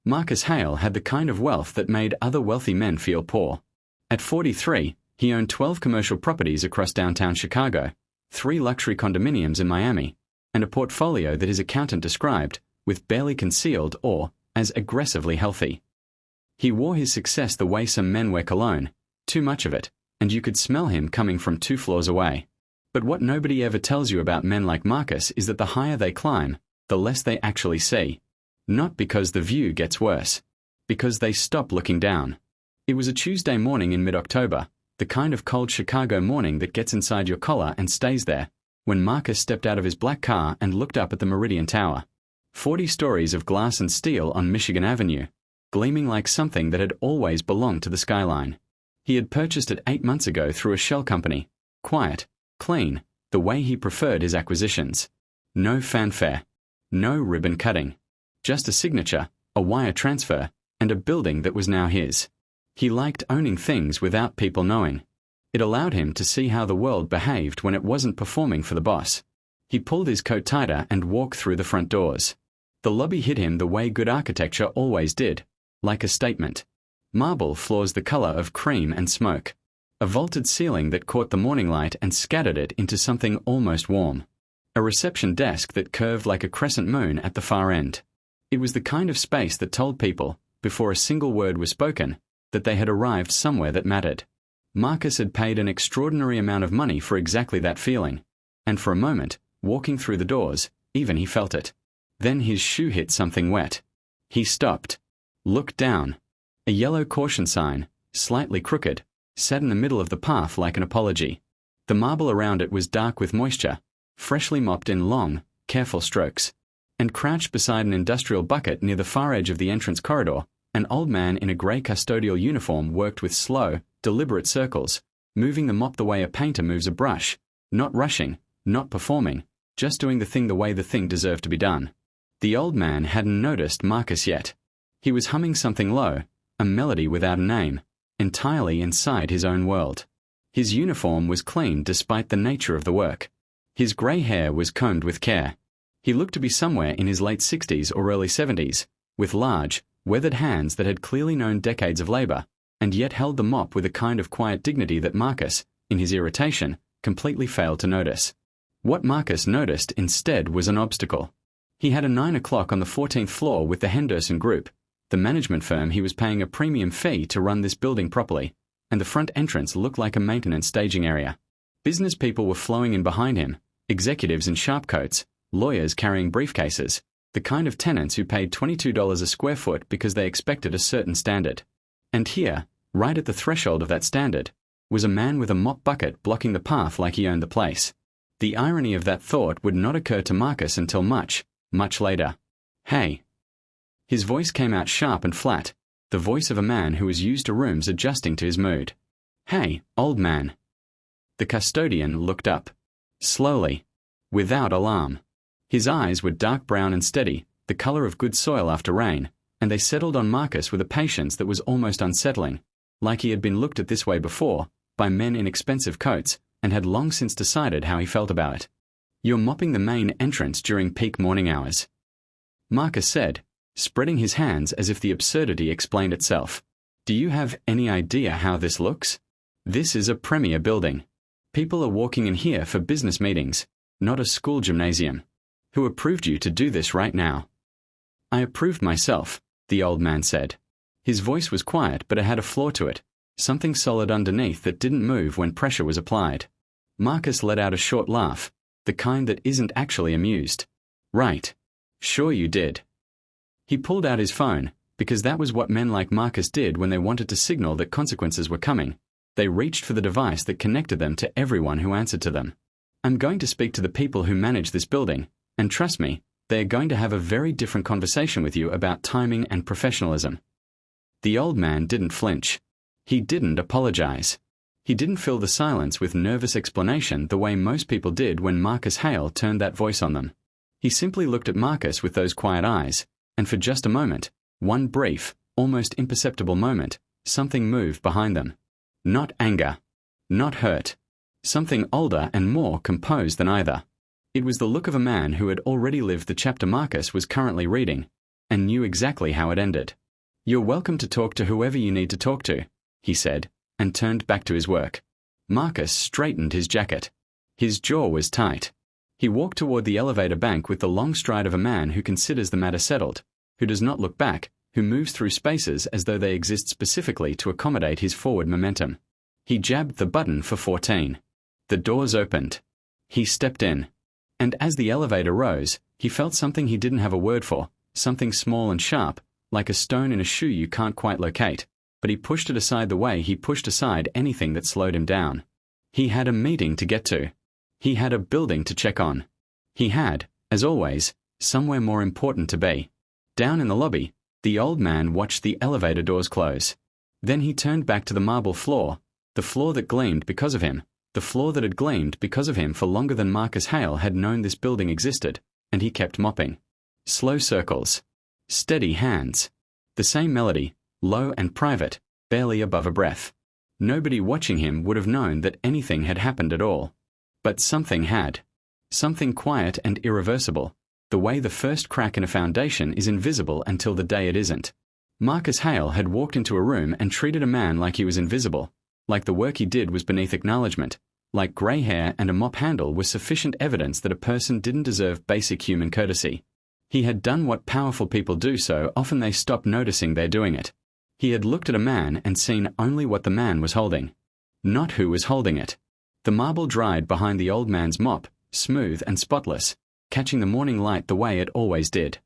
Marcus Hale had the kind of wealth that made other wealthy men feel poor. At 43, he owned 12 commercial properties across downtown Chicago, 3 luxury condominiums in Miami, and a portfolio that his accountant described with barely concealed or as aggressively healthy. He wore his success the way some men wear cologne, too much of it, and you could smell him coming from 2 floors away. But what nobody ever tells you about men like Marcus is that the higher they climb, the less they actually see. Not because the view gets worse, because they stop looking down. It was a Tuesday morning in mid-October, the kind of cold Chicago morning that gets inside your collar and stays there, when Marcus stepped out of his black car and looked up at the Meridian Tower. 40 stories of glass and steel on Michigan Avenue, gleaming like something that had always belonged to the skyline. He had purchased it 8 months ago through a shell company, quiet, clean, the way he preferred his acquisitions. No fanfare, no ribbon cutting. Just a signature, a wire transfer, and a building that was now his. He liked owning things without people knowing. It allowed him to see how the world behaved when it wasn't performing for the boss. He pulled his coat tighter and walked through the front doors. The lobby hit him the way good architecture always did, like a statement. Marble floors the color of cream and smoke. A vaulted ceiling that caught the morning light and scattered it into something almost warm. A reception desk that curved like a crescent moon at the far end. It was the kind of space that told people, before a single word was spoken, that they had arrived somewhere that mattered. Marcus had paid an extraordinary amount of money for exactly that feeling, and for a moment, walking through the doors, even he felt it. Then his shoe hit something wet. He stopped, looked down. A yellow caution sign, slightly crooked, sat in the middle of the path like an apology. The marble around it was dark with moisture, freshly mopped in long, careful strokes. And crouched beside an industrial bucket near the far edge of the entrance corridor, an old man in a grey custodial uniform worked with slow, deliberate circles, moving the mop the way a painter moves a brush, not rushing, not performing, just doing the way the thing deserved to be done. The old man hadn't noticed Marcus yet. He was humming something low, a melody without a name, entirely inside his own world. His uniform was clean despite the nature of the work. His grey hair was combed with care. He looked to be somewhere in his late 60s or early 70s, with large, weathered hands that had clearly known decades of labor, and yet held the mop with a kind of quiet dignity that Marcus, in his irritation, completely failed to notice. What Marcus noticed instead was an obstacle. He had a 9 o'clock on the 14th floor with the Henderson Group, the management firm he was paying a premium fee to run this building properly, and the front entrance looked like a maintenance staging area. Business people were flowing in behind him, executives in sharp coats, lawyers carrying briefcases, the kind of tenants who paid $22 a square foot because they expected a certain standard. And here, right at the threshold of that standard, was a man with a mop bucket blocking the path like he owned the place. The irony of that thought would not occur to Marcus until much, much later. "Hey." His voice came out sharp and flat, the voice of a man who was used to rooms adjusting to his mood. "Hey, old man." The custodian looked up. Slowly, without alarm. His eyes were dark brown and steady, the color of good soil after rain, and they settled on Marcus with a patience that was almost unsettling, like he had been looked at this way before, by men in expensive coats, and had long since decided how he felt about it. "You're mopping the main entrance during peak morning hours," Marcus said, spreading his hands as if the absurdity explained itself. "Do you have any idea how this looks? This is a premier building. People are walking in here for business meetings, not a school gymnasium. Who approved you to do this right now?" "I approved myself," the old man said. His voice was quiet, but it had a floor to it, something solid underneath that didn't move when pressure was applied. Marcus let out a short laugh, the kind that isn't actually amused. "Right. Sure you did." He pulled out his phone, because that was what men like Marcus did when they wanted to signal that consequences were coming. They reached for the device that connected them to everyone who answered to them. "I'm going to speak to the people who manage this building, and trust me, they are going to have a very different conversation with you about timing and professionalism." The old man didn't flinch. He didn't apologize. He didn't fill the silence with nervous explanation the way most people did when Marcus Hale turned that voice on them. He simply looked at Marcus with those quiet eyes, and for just a moment, one brief, almost imperceptible moment, something moved behind them. Not anger. Not hurt. Something older and more composed than either. It was the look of a man who had already lived the chapter Marcus was currently reading, and knew exactly how it ended. "You're welcome to talk to whoever you need to talk to," he said, and turned back to his work. Marcus straightened his jacket. His jaw was tight. He walked toward the elevator bank with the long stride of a man who considers the matter settled, who does not look back, who moves through spaces as though they exist specifically to accommodate his forward momentum. He jabbed the button for 14. The doors opened. He stepped in. And as the elevator rose, he felt something he didn't have a word for, something small and sharp, like a stone in a shoe you can't quite locate, but he pushed it aside the way he pushed aside anything that slowed him down. He had a meeting to get to. He had a building to check on. He had, as always, somewhere more important to be. Down in the lobby, the old man watched the elevator doors close. Then he turned back to the marble floor, the floor that gleamed because of him, the floor that had gleamed because of him for longer than Marcus Hale had known this building existed, and he kept mopping. Slow circles. Steady hands. The same melody, low and private, barely above a breath. Nobody watching him would have known that anything had happened at all. But something had. Something quiet and irreversible, the way the first crack in a foundation is invisible until the day it isn't. Marcus Hale had walked into a room and treated a man like he was invisible, like the work he did was beneath acknowledgement, like grey hair and a mop handle was sufficient evidence that a person didn't deserve basic human courtesy. He had done what powerful people do so often they stop noticing they're doing it. He had looked at a man and seen only what the man was holding, not who was holding it. The marble dried behind the old man's mop, smooth and spotless, catching the morning light the way it always did.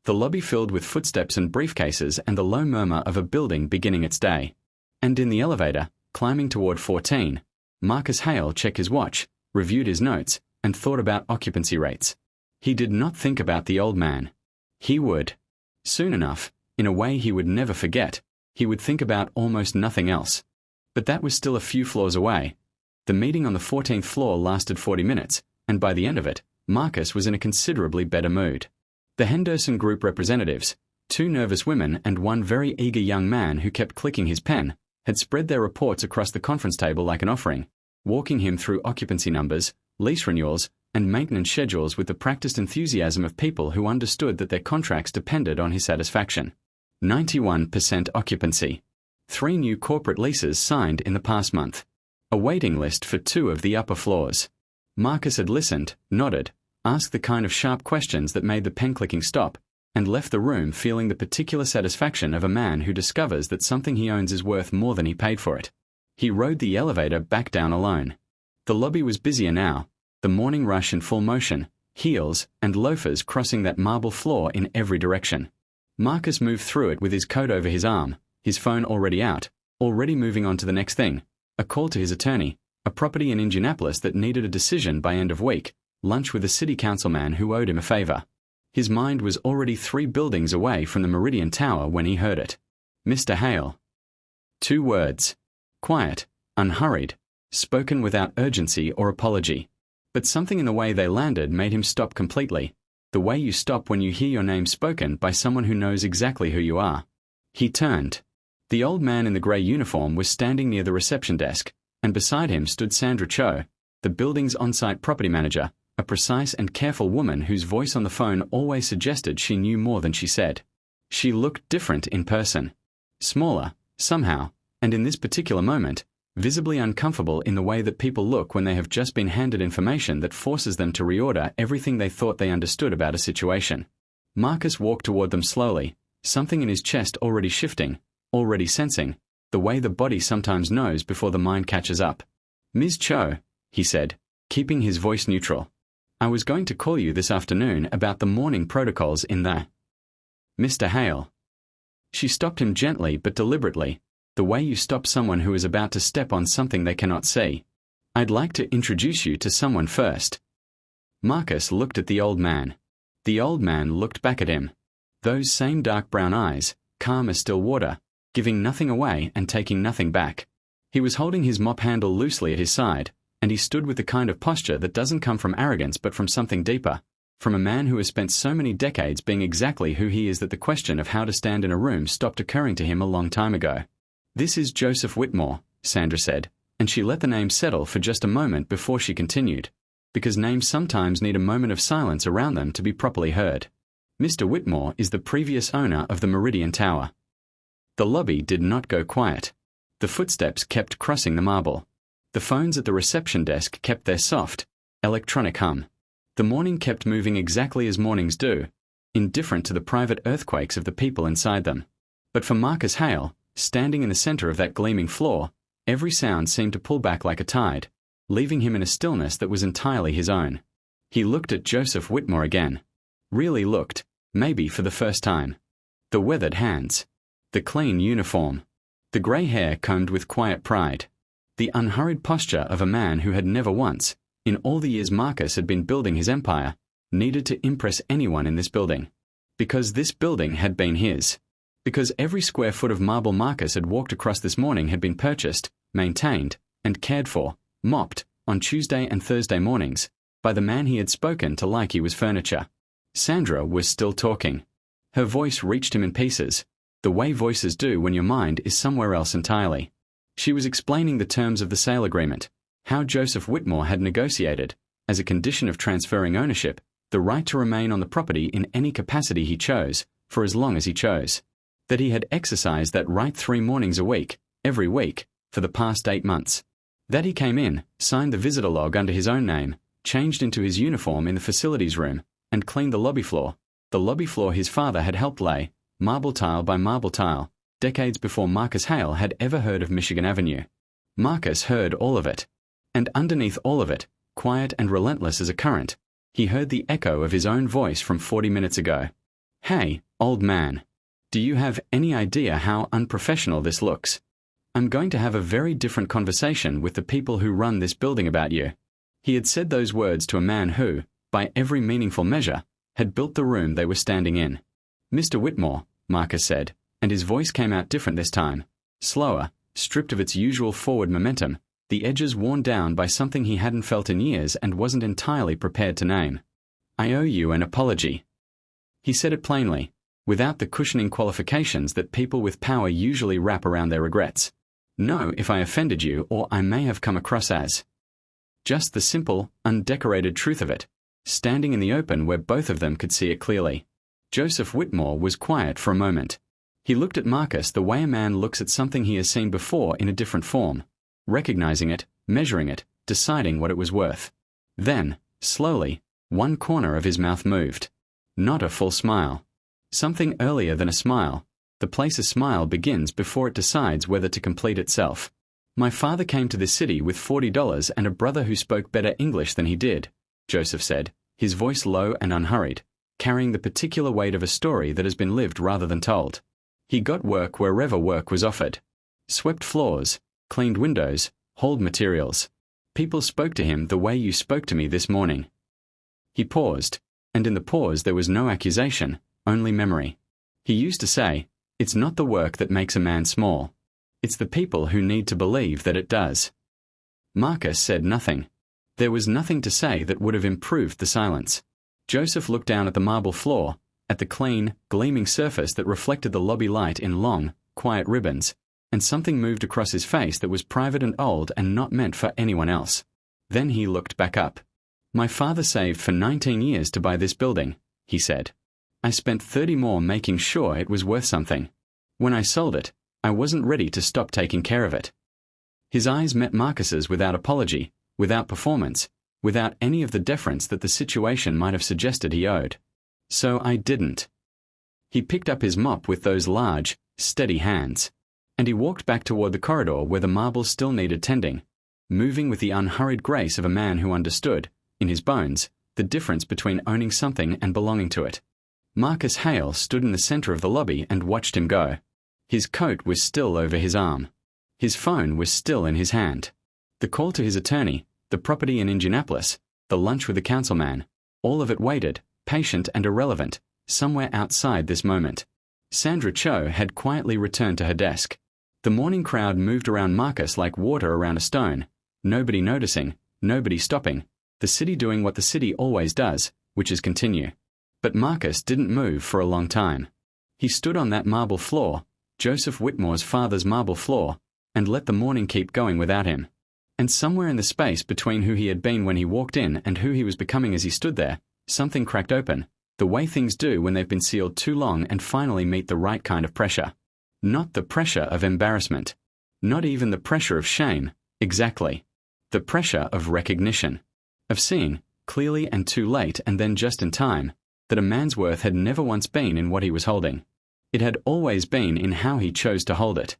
The lobby filled with footsteps and briefcases and the low murmur of a building beginning its day. And in the elevator, climbing toward 14, Marcus Hale checked his watch, reviewed his notes, and thought about occupancy rates. He did not think about the old man. He would. Soon enough, in a way he would never forget, he would think about almost nothing else. But that was still a few floors away. The meeting on the 14th floor lasted 40 minutes, and by the end of it, Marcus was in a considerably better mood. The Henderson Group representatives, 2 nervous women and 1 very eager young man who kept clicking his pen, had spread their reports across the conference table like an offering, walking him through occupancy numbers, lease renewals, and maintenance schedules with the practiced enthusiasm of people who understood that their contracts depended on his satisfaction. 91% occupancy. 3 new corporate leases signed in the past month. A waiting list for 2 of the upper floors. Marcus had listened, nodded, asked the kind of sharp questions that made the pen clicking stop, and left the room feeling the particular satisfaction of a man who discovers that something he owns is worth more than he paid for it. He rode the elevator back down alone. The lobby was busier now, the morning rush in full motion, heels and loafers crossing that marble floor in every direction. Marcus moved through it with his coat over his arm, his phone already out, already moving on to the next thing, a call to his attorney, a property in Indianapolis that needed a decision by end of week, lunch with a city councilman who owed him a favor. His mind was already 3 buildings away from the Meridian Tower when he heard it. Mr. Hale. 2 words. Quiet, unhurried, spoken without urgency or apology. But something in the way they landed made him stop completely, the way you stop when you hear your name spoken by someone who knows exactly who you are. He turned. The old man in the grey uniform was standing near the reception desk, and beside him stood Sandra Cho, the building's on-site property manager, a precise and careful woman whose voice on the phone always suggested she knew more than she said. She looked different in person. Smaller, somehow, and in this particular moment, visibly uncomfortable in the way that people look when they have just been handed information that forces them to reorder everything they thought they understood about a situation. Marcus walked toward them slowly, something in his chest already shifting, already sensing, the way the body sometimes knows before the mind catches up. "Ms. Cho," he said, keeping his voice neutral. "I was going to call you this afternoon about the morning protocols in the—" "Mr. Hale." She stopped him gently but deliberately, the way you stop someone who is about to step on something they cannot see. "I'd like to introduce you to someone first." Marcus looked at the old man. The old man looked back at him. Those same dark brown eyes, calm as still water, giving nothing away and taking nothing back. He was holding his mop handle loosely at his side, and he stood with the kind of posture that doesn't come from arrogance but from something deeper, from a man who has spent so many decades being exactly who he is that the question of how to stand in a room stopped occurring to him a long time ago. "This is Joseph Whitmore," Sandra said, and she let the name settle for just a moment before she continued, because names sometimes need a moment of silence around them to be properly heard. Mr. Whitmore is the previous owner of the Meridian Tower. The lobby did not go quiet. The footsteps kept crossing the marble. The phones at the reception desk kept their soft, electronic hum. The morning kept moving exactly as mornings do, indifferent to the private earthquakes of the people inside them. But for Marcus Hale, standing in the center of that gleaming floor, every sound seemed to pull back like a tide, leaving him in a stillness that was entirely his own. He looked at Joseph Whitmore again. Really looked, maybe for the first time. The weathered hands. The clean uniform. The grey hair combed with quiet pride. The unhurried posture of a man who had never once, in all the years Marcus had been building his empire, needed to impress anyone in this building. Because this building had been his. Because every square foot of marble Marcus had walked across this morning had been purchased, maintained, and cared for, mopped, on Tuesday and Thursday mornings, by the man he had spoken to like he was furniture. Sandra was still talking. Her voice reached him in pieces, the way voices do when your mind is somewhere else entirely. She was explaining the terms of the sale agreement, how Joseph Whitmore had negotiated, as a condition of transferring ownership, the right to remain on the property in any capacity he chose, for as long as he chose. That he had exercised that right 3 mornings a week, every week, for the past 8 months. That he came in, signed the visitor log under his own name, changed into his uniform in the facilities room, and cleaned the lobby floor his father had helped lay, marble tile by marble tile, decades before Marcus Hale had ever heard of Michigan Avenue. Marcus heard all of it. And underneath all of it, quiet and relentless as a current, he heard the echo of his own voice from 40 minutes ago. Hey, old man. Do you have any idea how unprofessional this looks? I'm going to have a very different conversation with the people who run this building about you. He had said those words to a man who, by every meaningful measure, had built the room they were standing in. Mr. Whitmore, Marcus said, and his voice came out different this time, slower, stripped of its usual forward momentum, the edges worn down by something he hadn't felt in years and wasn't entirely prepared to name. I owe you an apology. He said it plainly, without the cushioning qualifications that people with power usually wrap around their regrets. No, if I offended you or I may have come across as. Just the simple, undecorated truth of it, standing in the open where both of them could see it clearly. Joseph Whitmore was quiet for a moment. He looked at Marcus the way a man looks at something he has seen before in a different form, recognizing it, measuring it, deciding what it was worth. Then, slowly, one corner of his mouth moved. Not a full smile. Something earlier than a smile. The place a smile begins before it decides whether to complete itself. My father came to this city with $40 and a brother who spoke better English than he did, Joseph said, his voice low and unhurried, carrying the particular weight of a story that has been lived rather than told. He got work wherever work was offered. Swept floors, cleaned windows, hauled materials. People spoke to him the way you spoke to me this morning. He paused, and in the pause there was no accusation, only memory. He used to say, it's not the work that makes a man small. It's the people who need to believe that it does. Marcus said nothing. There was nothing to say that would have improved the silence. Joseph looked down at the marble floor, at the clean, gleaming surface that reflected the lobby light in long, quiet ribbons, and something moved across his face that was private and old and not meant for anyone else. Then he looked back up. My father saved for 19 years to buy this building, he said. I spent 30 more making sure it was worth something. When I sold it, I wasn't ready to stop taking care of it. His eyes met Marcus's without apology, without performance, without any of the deference that the situation might have suggested he owed. So I didn't. He picked up his mop with those large, steady hands, and he walked back toward the corridor where the marble still needed tending, moving with the unhurried grace of a man who understood, in his bones, the difference between owning something and belonging to it. Marcus Hale stood in the center of the lobby and watched him go. His coat was still over his arm. His phone was still in his hand. The call to his attorney, the property in Indianapolis, the lunch with the councilman, all of it waited, patient and irrelevant, somewhere outside this moment. Sandra Cho had quietly returned to her desk. The morning crowd moved around Marcus like water around a stone, nobody noticing, nobody stopping, the city doing what the city always does, which is continue. But Marcus didn't move for a long time. He stood on that marble floor, Joseph Whitmore's father's marble floor, and let the morning keep going without him. And somewhere in the space between who he had been when he walked in and who he was becoming as he stood there, something cracked open, The way things do when they've been sealed too long and finally meet the right kind of pressure. Not the pressure of embarrassment. Not even the pressure of shame, exactly. The pressure of recognition. Of seeing, clearly and too late and then just in time, that a man's worth had never once been in what he was holding. It had always been in how he chose to hold it.